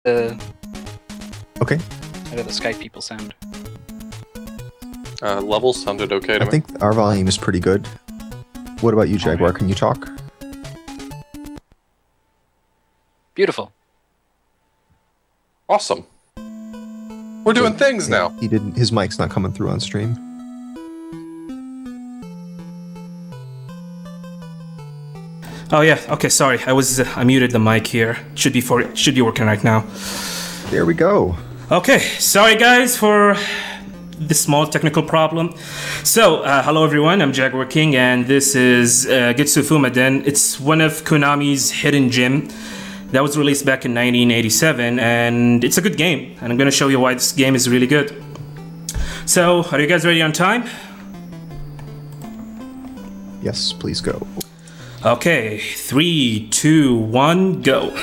Okay. How do the Skype people sound? Levels sounded okay to me. I think our volume is pretty good. What about you, Jaguar? Can you talk? Beautiful. Awesome. We're doing things now. He didn't. His mic's not coming through on stream. Oh yeah. Okay. Sorry. I muted the mic here. Should be working right now. There we go. Okay. Sorry guys for this small technical problem. So hello everyone. I'm Jaguar King, and this is Getsu Fuuma. It's one of Konami's hidden gem that was released back in 1987, and it's a good game. And I'm gonna show you why this game is really good. So, are you guys ready on time? Yes, please go. Okay, 3, 2, 1, go.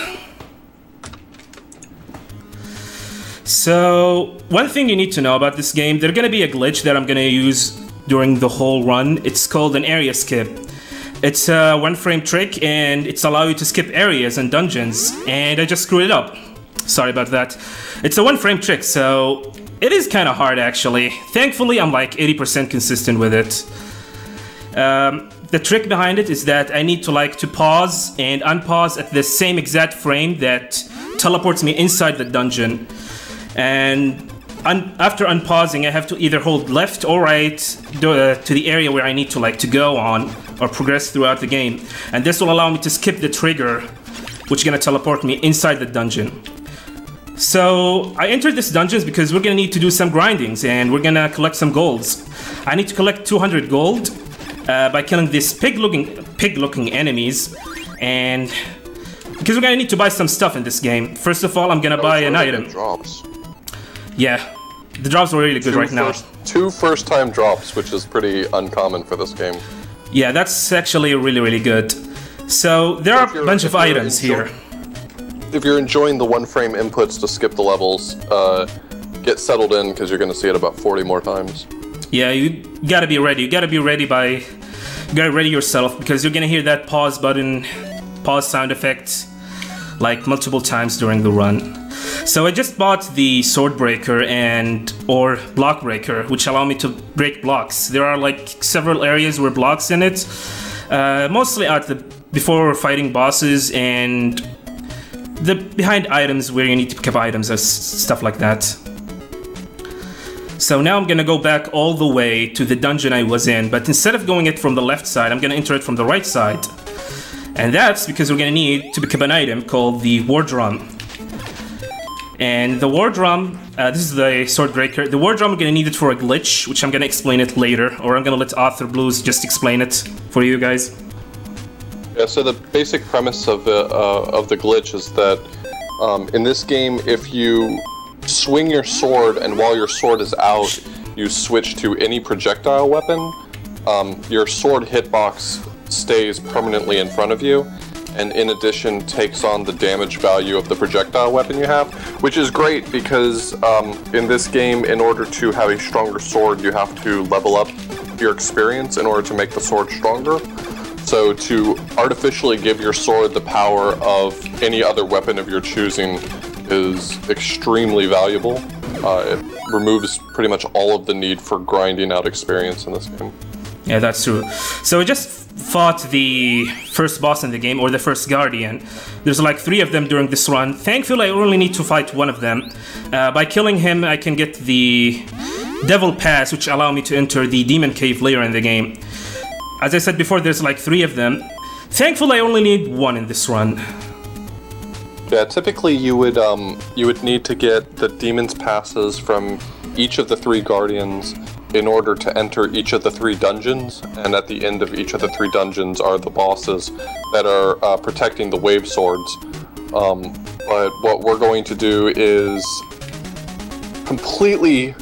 So, one thing you need to know about this game, there's gonna be a glitch that I'm gonna use during the whole run. It's called an area skip. It's a one-frame trick, and it's allow you to skip areas and dungeons, and I just screwed it up. Sorry about that. It's a one-frame trick, so it is kind of hard actually. Thankfully, I'm like 80% consistent with it. The trick behind it is that I need to pause and unpause at the same exact frame that teleports me inside the dungeon. And after unpausing, I have to either hold left or right to the area where I need to go on or progress throughout the game. And this will allow me to skip the trigger, which is gonna teleport me inside the dungeon. So I entered this dungeons because we're gonna need to do some grindings and we're gonna collect some golds. I need to collect 200 gold by killing these pig-looking enemies, and because we're gonna need to buy some stuff in this game. First of all, I'm gonna buy an item. Drops. Yeah, the drops are really good right now. Two first-time drops, which is pretty uncommon for this game. Yeah, that's actually really good. So there are a bunch of items here. If you're enjoying the one-frame inputs to skip the levels, get settled in because you're going to see it about 40 more times. Yeah, you gotta be ready. You gotta ready yourself, because you're gonna hear that pause sound effect like multiple times during the run. So I just bought the sword breaker or block breaker, which allow me to break blocks. There are like several areas where blocks in it, mostly before fighting bosses and the behind items where you need to pick up items and stuff like that. So now I'm gonna go back all the way to the dungeon I was in, but instead of going it from the left side, I'm gonna enter it from the right side. And that's because we're gonna need to pick up an item called the war drum. And the war drum, this is the sword breaker. The war drum, we're gonna need it for a glitch, which I'm gonna explain it later, or I'm gonna let Author Blues just explain it for you guys. Yeah, so the basic premise of the glitch is that in this game, if you swing your sword and while your sword is out, you switch to any projectile weapon, your sword hitbox stays permanently in front of you, and in addition takes on the damage value of the projectile weapon you have, which is great because in this game, in order to have a stronger sword, you have to level up your experience in order to make the sword stronger. So to artificially give your sword the power of any other weapon of your choosing is extremely valuable. It removes pretty much all of the need for grinding out experience in this game. Yeah, that's true. So I just fought the first boss in the game, or the first guardian. There's like 3 of them during this run. Thankfully, I only need to fight one of them. By killing him, I can get the Devil Pass, which allow me to enter the Demon Cave later in the game. As I said before, there's like 3 of them. Thankfully, I only need 1 in this run. Yeah, typically you would need to get the Demon's Passes from each of the 3 Guardians in order to enter each of the 3 dungeons, and at the end of each of the 3 dungeons are the bosses that are protecting the wave swords. But what we're going to do is completely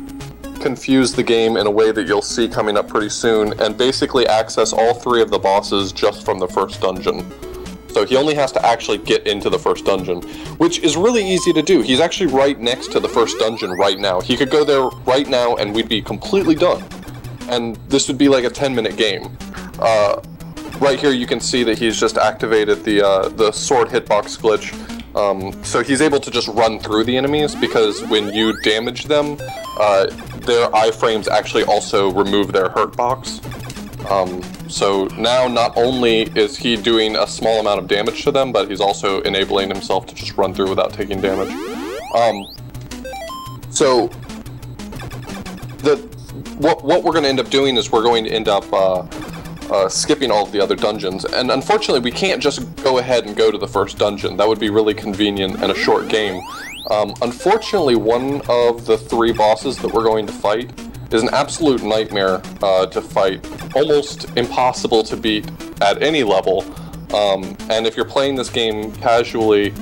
confuse the game in a way that you'll see coming up pretty soon, and basically access all 3 of the bosses just from the first dungeon. So he only has to actually get into the first dungeon, which is really easy to do. He's actually right next to the first dungeon right now. He could go there right now and we'd be completely done. And this would be like a 10-minute game. Right here you can see that he's just activated the sword hitbox glitch. So he's able to just run through the enemies, because when you damage them, their iframes actually also remove their hurt box. So now not only is he doing a small amount of damage to them, but he's also enabling himself to just run through without taking damage. So what we're going to end up doing is we're going to end up skipping all of the other dungeons, and unfortunately we can't just go ahead and go to the first dungeon. That would be really convenient and a short game. Unfortunately, one of the 3 bosses that we're going to fight is an absolute nightmare to fight, almost impossible to beat at any level, and if you're playing this game casually,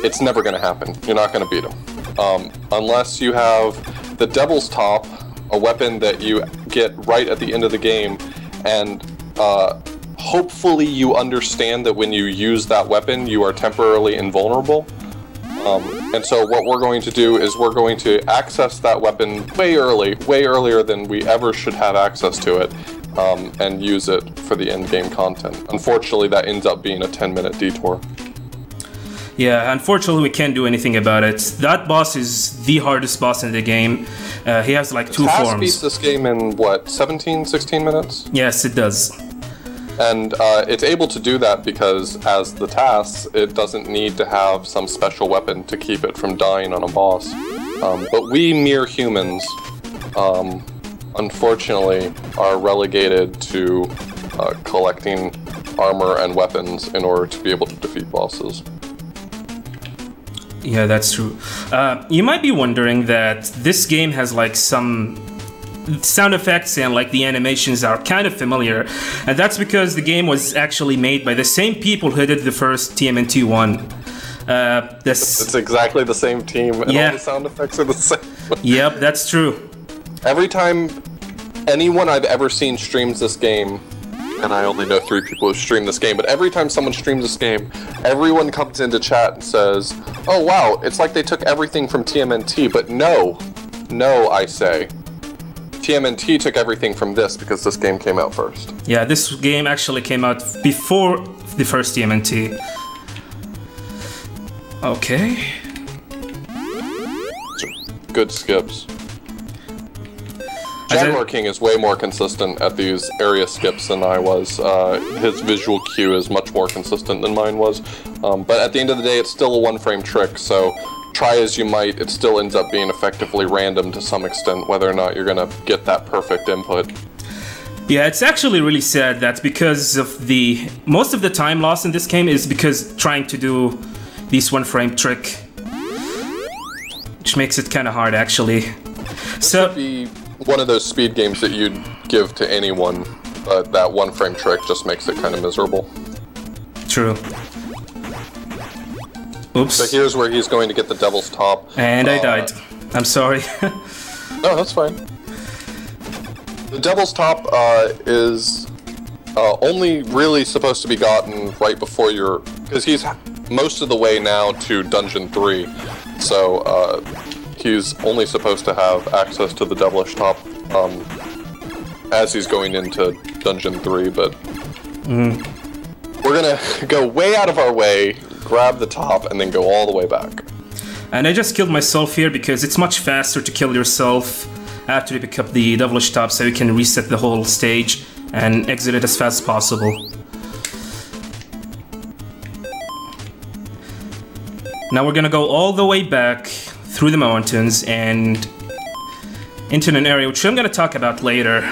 it's never going to happen. You're not going to beat him. Unless you have the Devil's Top, a weapon that you get right at the end of the game, and hopefully you understand that when you use that weapon, you are temporarily invulnerable. And so what we're going to do is we're going to access that weapon way earlier than we ever should have access to it, and use it for the end-game content. Unfortunately, that ends up being a 10-minute detour. Yeah, unfortunately we can't do anything about it. That boss is the hardest boss in the game. He has like 2 forms. Task beats this game in, what, 17, 16 minutes? Yes, it does. And it's able to do that because, as the tasks, it doesn't need to have some special weapon to keep it from dying on a boss. But we mere humans, unfortunately, are relegated to collecting armor and weapons in order to be able to defeat bosses. Yeah, that's true. You might be wondering that this game has like some sound effects and like the animations are kind of familiar, and that's because the game was actually made by the same people who did the first TMNT one. It's exactly the same team, and all the sound effects are the same. Yep, that's true. Every time anyone I've ever seen streams this game, and I only know 3 people who stream this game, but every time someone streams this game, everyone comes into chat and says, "Oh wow, it's like they took everything from TMNT," but no, I say. TMNT took everything from this because this game came out first. Yeah, this game actually came out before the first TMNT. Okay. Good skips. Jaguar King is way more consistent at these area skips than I was. His visual cue is much more consistent than mine was. But at the end of the day, it's still a one-frame trick, so try as you might, it still ends up being effectively random to some extent, whether or not you're gonna get that perfect input. Yeah, it's actually really sad that because of most of the time lost in this game is because trying to do this one-frame trick, which makes it kind of hard actually. This would be one of those speed games that you'd give to anyone, but that one-frame trick just makes it kind of miserable. True. Oops. So here's where he's going to get the Devil's Top. And I died. I'm sorry. No, that's fine. The Devil's Top is only really supposed to be gotten right before because he's most of the way now to Dungeon 3. So he's only supposed to have access to the Devilish Top as he's going into Dungeon 3, but we're gonna go way out of our way, grab the top, and then go all the way back. And I just killed myself here because it's much faster to kill yourself after you pick up the Devilish Top, so you can reset the whole stage and exit it as fast as possible. Now we're gonna go all the way back through the mountains and into an area which I'm gonna talk about later.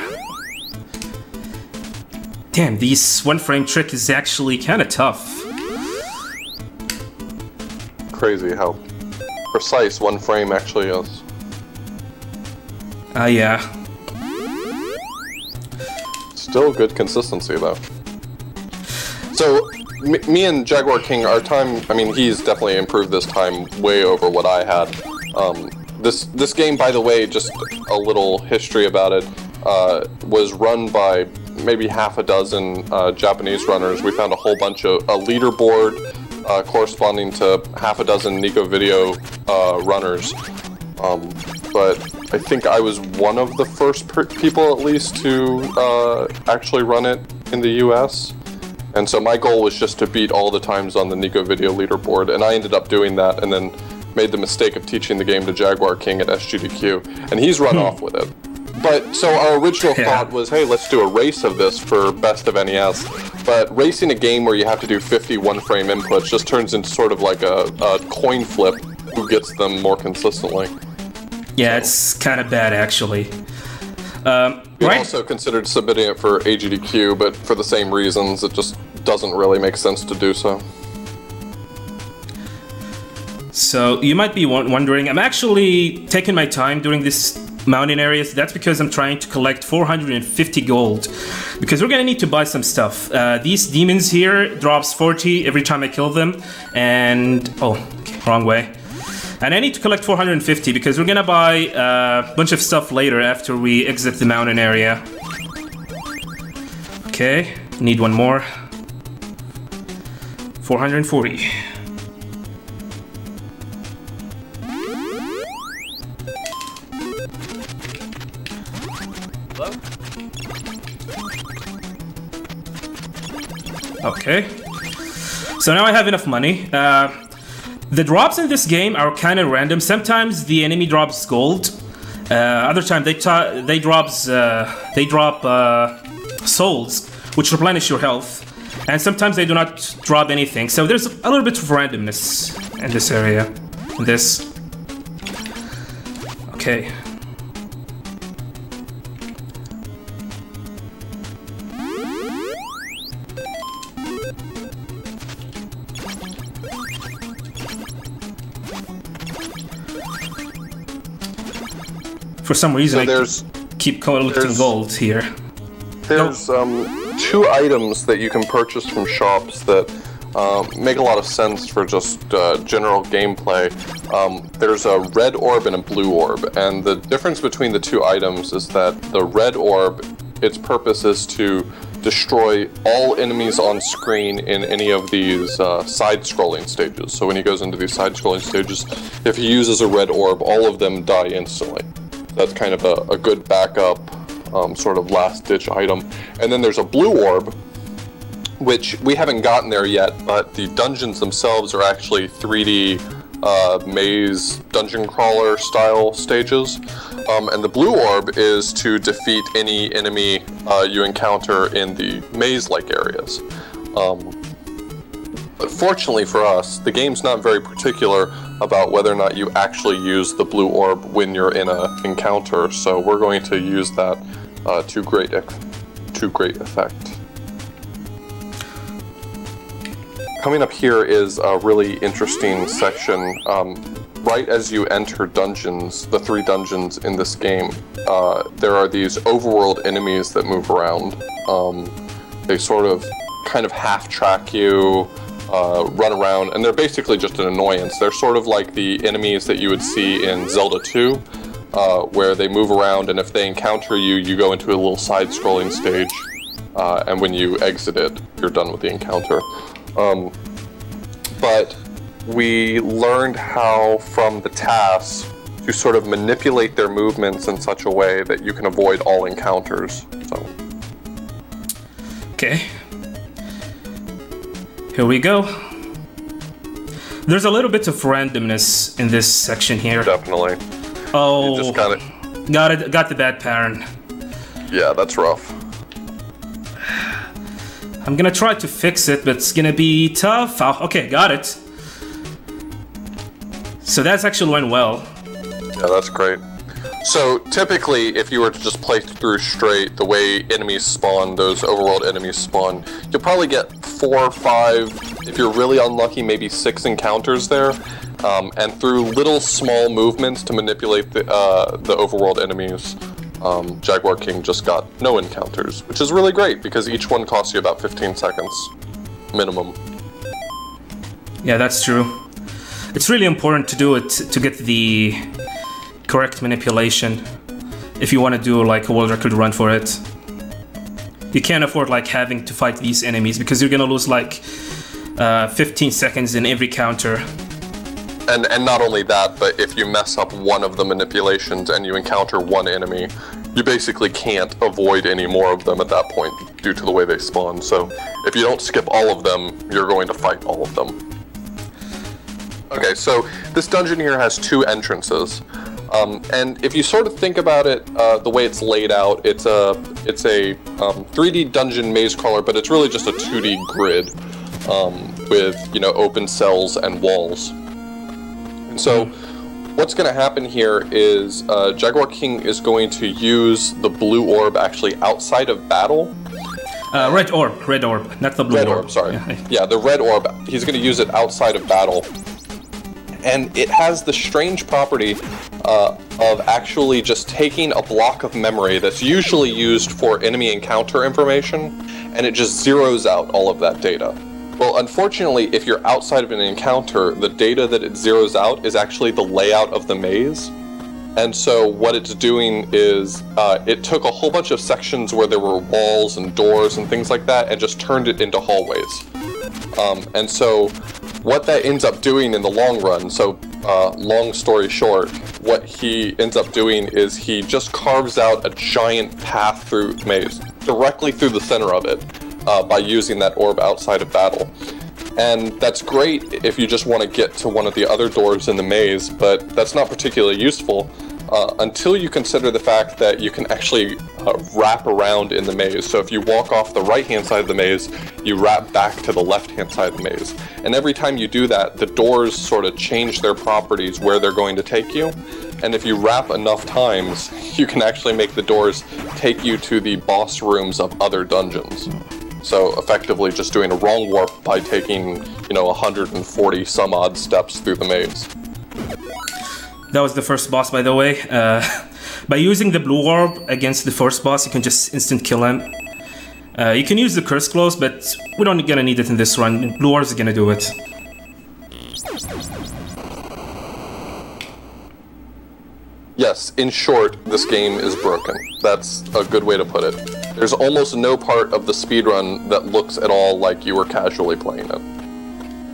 Damn, this one-frame trick is actually kinda tough. Crazy how precise one frame actually is. Yeah. Still good consistency though. So, me and Jaguar King, our time, I mean, he's definitely improved this time way over what I had. This game, by the way, just a little history about it, was run by maybe half a dozen Japanese runners. We found a whole bunch of a leaderboard corresponding to half a dozen Nico Video runners. But I think I was one of the first people, at least, to actually run it in the US. And so my goal was just to beat all the times on the Nico Video leaderboard, and I ended up doing that, and then made the mistake of teaching the game to Jaguar King at SGDQ, and he's run off with it. But, so our original thought was, hey, let's do a race of this for Best of NES, but racing a game where you have to do 50 one-frame inputs just turns into sort of like a coin flip, who gets them more consistently. Yeah, it's kind of bad, actually. We also considered submitting it for AGDQ, but for the same reasons, it just doesn't really make sense to do so. So you might be wondering, I'm actually taking my time during this mountain areas. That's because I'm trying to collect 450 gold, because we're gonna need to buy some stuff. These demons here drops 40 every time I kill them, and okay, wrong way. And I need to collect 450 because we're gonna buy a bunch of stuff later after we exit the mountain area. Okay, need one more. 440. Okay, so now I have enough money. The drops in this game are kind of random. Sometimes the enemy drops gold. Other time they drop souls, which replenish your health. And sometimes they do not drop anything. So there's a little bit of randomness in this area. Okay. For some reason, I keep collecting gold here. There's 2 items that you can purchase from shops that make a lot of sense for just general gameplay. There's a red orb and a blue orb, and the difference between the 2 items is that the red orb, its purpose is to destroy all enemies on screen in any of these side-scrolling stages. So when he goes into these side-scrolling stages, if he uses a red orb, all of them die instantly. That's kind of a good backup, sort of last-ditch item. And then there's a blue orb, which we haven't gotten there yet, but the dungeons themselves are actually 3D maze dungeon crawler style stages. And the blue orb is to defeat any enemy you encounter in the maze-like areas. But fortunately for us, the game's not very particular about whether or not you actually use the blue orb when you're in an encounter, so we're going to use that to great effect. Coming up here is a really interesting section. Right as you enter dungeons, the 3 dungeons in this game, there are these overworld enemies that move around. They sort of kind of half-track you, run around, and they're basically just an annoyance. They're sort of like the enemies that you would see in Zelda 2, where they move around, and if they encounter you, you go into a little side-scrolling stage, and when you exit it, you're done with the encounter. But we learned how, from the tasks, to sort of manipulate their movements in such a way that you can avoid all encounters. So. Okay. Here we go. There's a little bit of randomness in this section here. Definitely. Oh, you just got the bad pattern. Yeah, that's rough. I'm gonna try to fix it, but it's gonna be tough. Okay, got it. So that's actually went well. Yeah, that's great. So typically, if you were to just play through straight, the way enemies spawn, those overworld enemies spawn, you'll probably get 4 or 5, if you're really unlucky, maybe 6 encounters there. And through little small movements to manipulate the overworld enemies, Jaguar King just got no encounters, which is really great because each one costs you about 15 seconds minimum. Yeah, that's true. It's really important to do it to get the correct manipulation if you want to do like a world record run for it. You can't afford like having to fight these enemies because you're gonna lose like 15 seconds in every counter. And not only that, but if you mess up one of the manipulations and you encounter one enemy, you basically can't avoid any more of them at that point due to the way they spawn. So if you don't skip all of them, you're going to fight all of them. Okay, so this dungeon here has 2 entrances. And if you sort of think about it, the way it's laid out, it's a 3D dungeon maze crawler, but it's really just a 2D grid with, you know, open cells and walls. And so what's going to happen here is Jaguar King is going to use the blue orb actually outside of battle. Red orb, not the blue orb. Red orb, sorry. Yeah, the red orb. He's going to use it outside of battle. And it has the strange property of actually just taking a block of memory that's usually used for enemy encounter information, and it just zeroes out all of that data. Well, unfortunately, if you're outside of an encounter, the data that it zeroes out is actually the layout of the maze. And so what it's doing is it took a whole bunch of sections where there were walls and doors and things like that and just turned it into hallways. And so what that ends up doing in the long run, so long story short, what he ends up doing is he just carves out a giant path through the maze, directly through the center of it, by using that orb outside of battle. And that's great if you just want to get to one of the other doors in the maze, but that's not particularly useful until you consider the fact that you can actually wrap around in the maze. So if you walk off the right-hand side of the maze, you wrap back to the left-hand side of the maze. And every time you do that, the doors sort of change their properties where they're going to take you. And if you wrap enough times, you can actually make the doors take you to the boss rooms of other dungeons. So effectively just doing a wrong warp by taking, you know, 140 some odd steps through the maze. That was the first boss, by the way. By using the blue orb against the first boss, you can just instant kill him. You can use the curse clothes, but we're not gonna need it in this run. Blue orb's gonna do it. Yes, in short, this game is broken. That's a good way to put it. There's almost no part of the speedrun that looks at all like you were casually playing it.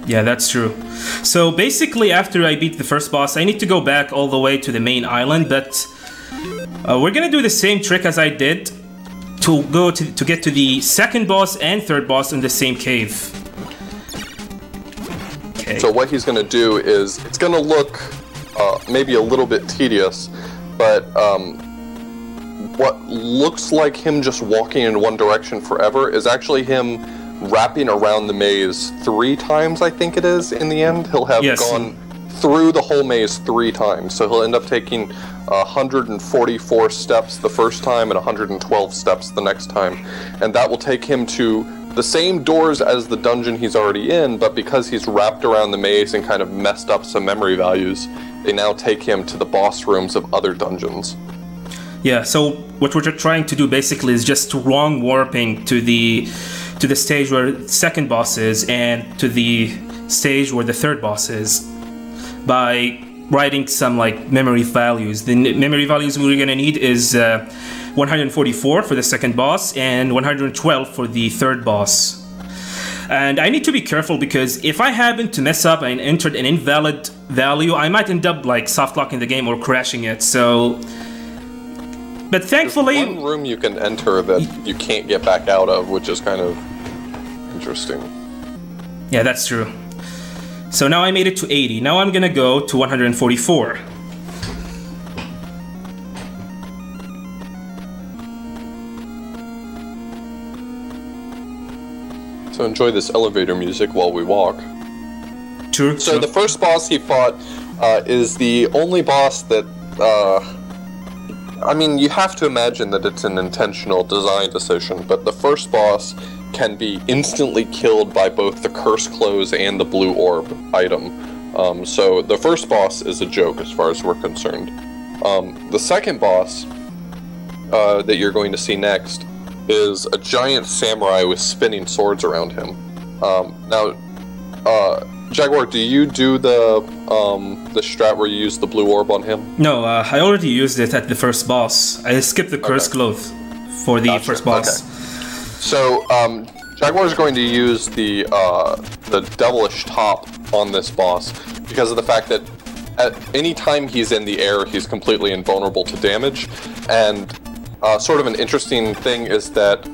Yeah, that's true. So basically, after I beat the first boss, I need to go back all the way to the main island, but we're gonna do the same trick as I did to get to the second boss and third boss in the same cave. Okay. So what he's gonna do is, it's gonna look maybe a little bit tedious, but what looks like him just walking in one direction forever is actually him wrapping around the maze 3 times, I think it is, in the end. He'll have gone through the whole maze 3 times, so he'll end up taking 144 steps the first time and 112 steps the next time. And that will take him to the same doors as the dungeon he's already in, but because he's wrapped around the maze and kind of messed up some memory values, they now take him to the boss rooms of other dungeons. Yeah, so what we're trying to do basically is just wrong warping to the stage where the second boss is and to the stage where the third boss is by writing some like memory values. The memory values we're gonna need is 144 for the second boss and 112 for the third boss. And I need to be careful because if I happen to mess up and entered an invalid value, I might end up like soft locking the game or crashing it. So, but thankfully, there's one room you can enter that you can't get back out of, which is kind of interesting. Yeah, that's true. So now I made it to 80. Now I'm gonna go to 144. So enjoy this elevator music while we walk. True. So the first boss he fought is the only boss that, I mean, you have to imagine that it's an intentional design decision, but the first boss can be instantly killed by both the curse clothes and the blue orb item. So the first boss is a joke as far as we're concerned. The second boss that you're going to see next is a giant samurai with spinning swords around him. Now, Jaguar, do you do the strat where you use the blue orb on him? No, I already used it at the first boss. I skipped the curse cloth for the first boss. Okay. So, Jaguar is going to use the devilish top on this boss because of the fact that at any time he's in the air, he's completely invulnerable to damage. And sort of an interesting thing is that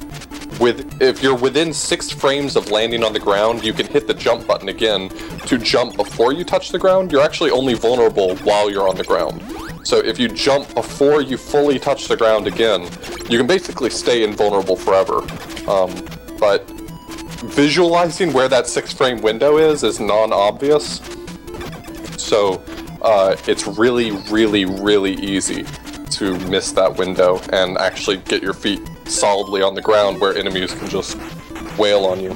if you're within 6 frames of landing on the ground, you can hit the jump button again to jump before you touch the ground. You're actually only vulnerable while you're on the ground. So if you jump before you fully touch the ground again, you can basically stay invulnerable forever. But visualizing where that 6-frame window is non-obvious. So it's really, really, really easy to miss that window and actually get your feet solidly on the ground where enemies can just wail on you.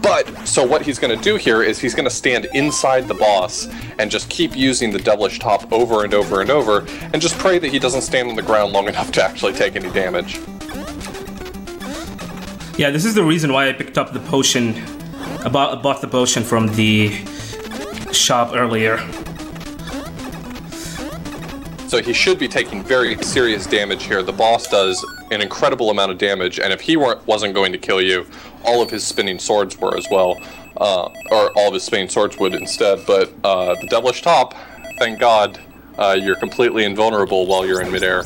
But, so what he's going to do here is he's going to stand inside the boss and just keep using the devilish top over and over and over, and just pray that he doesn't stand on the ground long enough to actually take any damage. Yeah, this is the reason why I picked up the potion, bought the potion from the shop earlier. So he should be taking very serious damage here. The boss does an incredible amount of damage, and if he wasn't going to kill you, all of his spinning swords were as well. Or all of his spinning swords would instead, but the devilish top, thank God, you're completely invulnerable while you're in midair.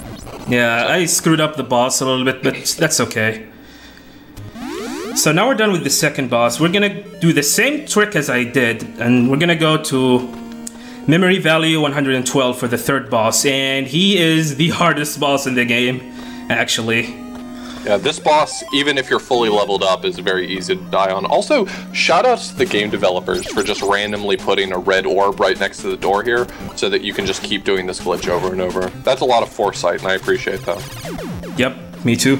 Yeah, I screwed up the boss a little bit, but that's okay. So now we're done with the second boss. We're gonna do the same trick as I did, and we're gonna go to memory value 112 for the third boss, and he is the hardest boss in the game, actually. Yeah, this boss, even if you're fully leveled up, is very easy to die on. Also, shoutouts to the game developers for just randomly putting a red orb right next to the door here, so that you can just keep doing this glitch over and over. That's a lot of foresight, and I appreciate that. Yep, me too.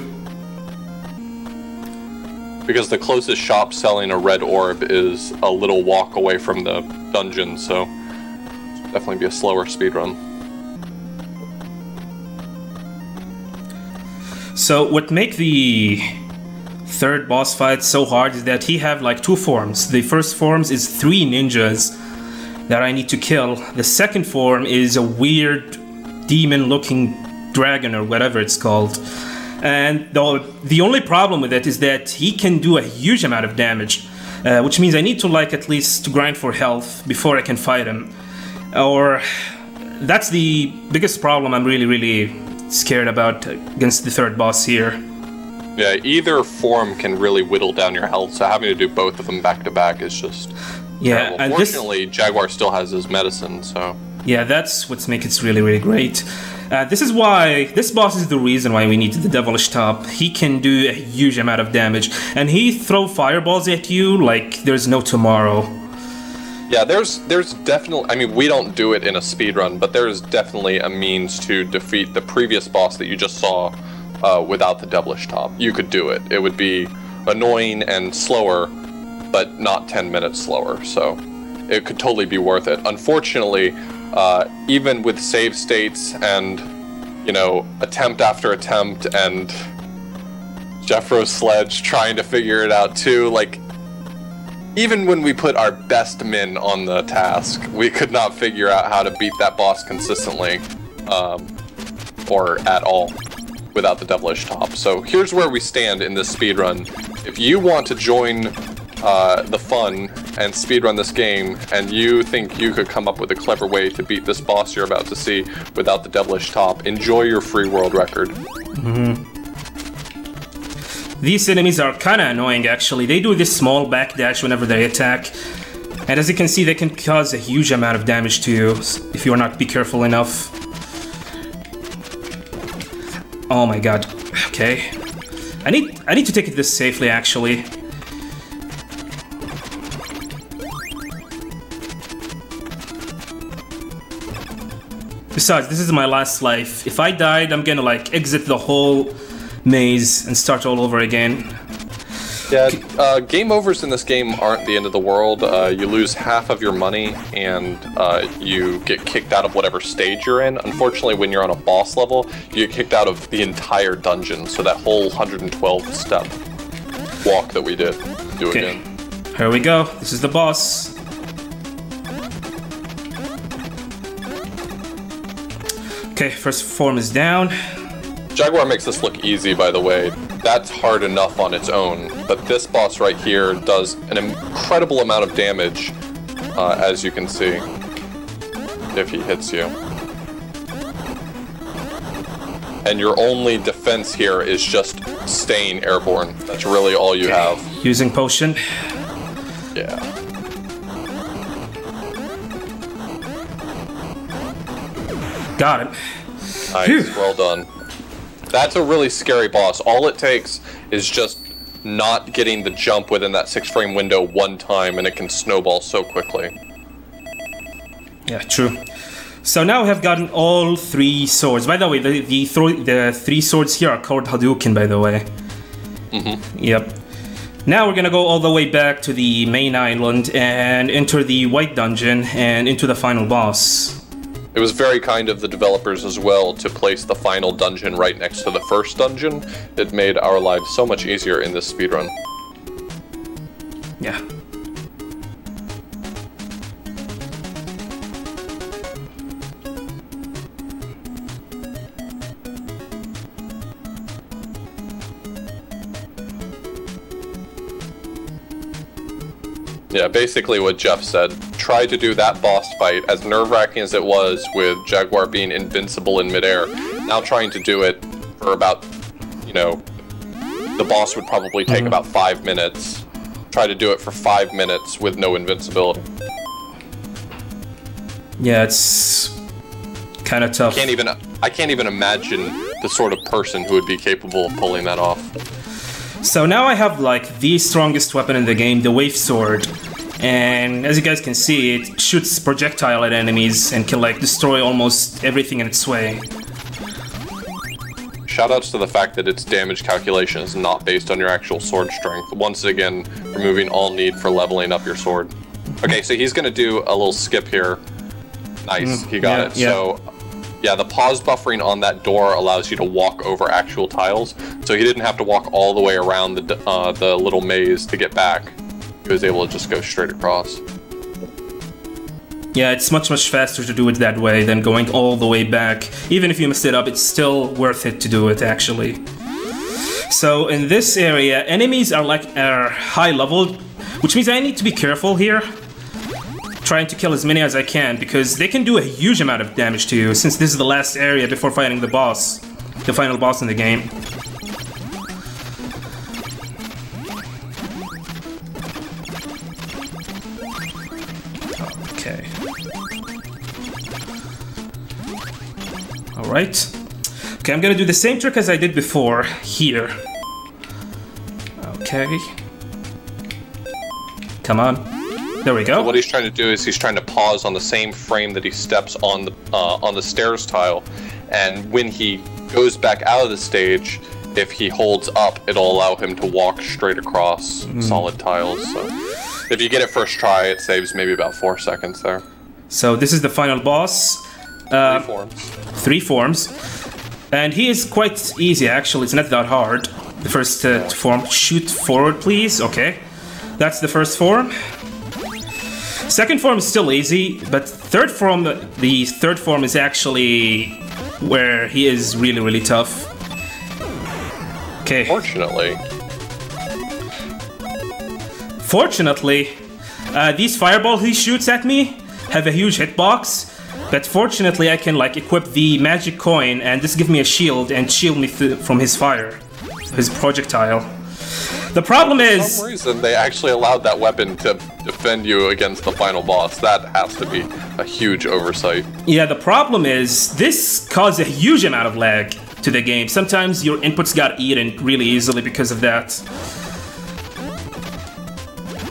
Because the closest shop selling a red orb is a little walk away from the dungeon, so definitely be a slower speedrun. So what make the third boss fight so hard is that he have like 2 forms. The first form is 3 ninjas that I need to kill. The second form is a weird demon-looking dragon or whatever it's called. And the only problem with it is that he can do a huge amount of damage, which means I need to like at least grind for health before I can fight him. Or that's the biggest problem I'm really scared about against the third boss here. Yeah, either form can really whittle down your health, so having to do both of them back to back is just terrible. And fortunately, Jaguar still has his medicine, so... Yeah, that's what makes it really great. This is why, this boss is the reason why we need the devilish top. He can do a huge amount of damage, and he throw fireballs at you like there's no tomorrow. Yeah, there's definitely, I mean, we don't do it in a speedrun, but there's definitely a means to defeat the previous boss that you just saw without the devilish top. You could do it. It would be annoying and slower, but not 10 minutes slower, so it could totally be worth it. Unfortunately, even with save states and, you know, attempt after attempt and Jeffro's Sledge trying to figure it out too, like, even when we put our best men on the task, we could not figure out how to beat that boss consistently, or at all, without the devilish top. So here's where we stand in this speedrun. If you want to join the fun and speedrun this game, and you think you could come up with a clever way to beat this boss you're about to see without the devilish top, enjoy your free world record. These enemies are kinda annoying actually. They do this small backdash whenever they attack. And as you can see, they can cause a huge amount of damage to you if you're not be careful enough. Oh my god. Okay. I need to take it this safely actually. Besides, this is my last life. If I died, I'm gonna like exit the whole maze and start all over again. Yeah, game overs in this game aren't the end of the world. You lose half of your money and you get kicked out of whatever stage you're in. Unfortunately, when you're on a boss level, you get kicked out of the entire dungeon, so that whole 112 step walk that we did, do again. Here we go. This is the boss. Okay, first form is down. Jaguar makes this look easy, by the way. That's hard enough on its own, but this boss right here does an incredible amount of damage, as you can see. if he hits you. And your only defense here is just staying airborne. That's really all you have. Using potion. Yeah. Got it. Nice, Phew. well done. That's a really scary boss. All it takes is just not getting the jump within that 6-frame window one time, and it can snowball so quickly. Yeah, true. So now we have gotten all 3 swords. By the way, the 3 swords here are called Hadouken, by the way. Mm-hmm. Yep. Now we're gonna go all the way back to the main island and enter the White Dungeon and into the final boss. It was very kind of the developers as well to place the final dungeon right next to the first dungeon. It made our lives so much easier in this speedrun. Yeah. Yeah, basically what Jeff said. Try to do that boss fight, as nerve-wracking as it was with Jaguar being invincible in midair. Now trying to do it for about, you know, the boss would probably take about 5 minutes. Try to do it for 5 minutes with no invincibility. Yeah, it's kind of tough. I can't even imagine the sort of person who would be capable of pulling that off. So now I have like the strongest weapon in the game, the Wave Sword. And as you guys can see, it shoots projectile at enemies and can like destroy almost everything in its way. Shoutouts to the fact that its damage calculation is not based on your actual sword strength. Once again, removing all need for leveling up your sword. Okay, so he's gonna do a little skip here. Nice, he got it. Yeah. So, yeah, the pause buffering on that door allows you to walk over actual tiles. So he didn't have to walk all the way around the little maze to get back. He was able to just go straight across. Yeah, it's much faster to do it that way than going all the way back. Even if you messed it up, it's still worth it to do it, actually. So in this area, enemies are high level, which means I need to be careful here. Trying to kill as many as I can, because they can do a huge amount of damage to you, since this is the last area before fighting the boss. The final boss in the game. Okay. Alright. Okay, I'm gonna do the same trick as I did before, here. Okay. Come on. There we go. So what he's trying to do is he's trying to pause on the same frame that he steps on the stairs tile, and when he goes back out of the stage, if he holds up, it'll allow him to walk straight across solid tiles. So if you get it first try, it saves maybe about 4 seconds there. So this is the final boss. 3 forms. 3 forms. And he is quite easy, actually. It's not that hard. The first form. Shoot forward, please. Okay. That's the first form. Second form is still easy, but the third form is actually where he is really tough. Okay. Fortunately, these fireballs he shoots at me have a huge hitbox, but fortunately I can like equip the magic coin and this give me a shield and shield me from his fire, his projectile. The problem is... For some reason, they actually allowed that weapon to defend you against the final boss. That has to be a huge oversight. Yeah, the problem is, this caused a huge amount of lag to the game. Sometimes your inputs got eaten really easily because of that.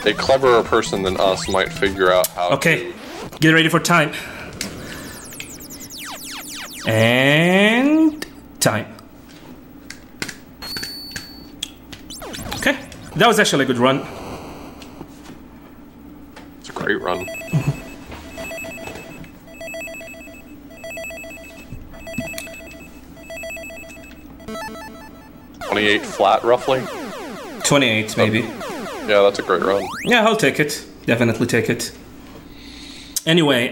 A cleverer person than us might figure out how Okay, get ready for time. And... time. Okay, that was actually a good run. It's a great run. $28 flat, roughly? 28, maybe. Yeah, that's a great run. Yeah, I'll take it. Definitely take it. Anyway,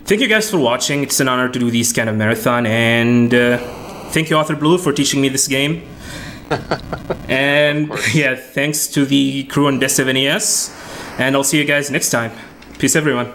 thank you guys for watching. It's an honor to do these kind of marathon, and thank you, Author Blue, for teaching me this game. And yeah, thanks to the crew on Best of NES, and I'll see you guys next time. Peace, everyone.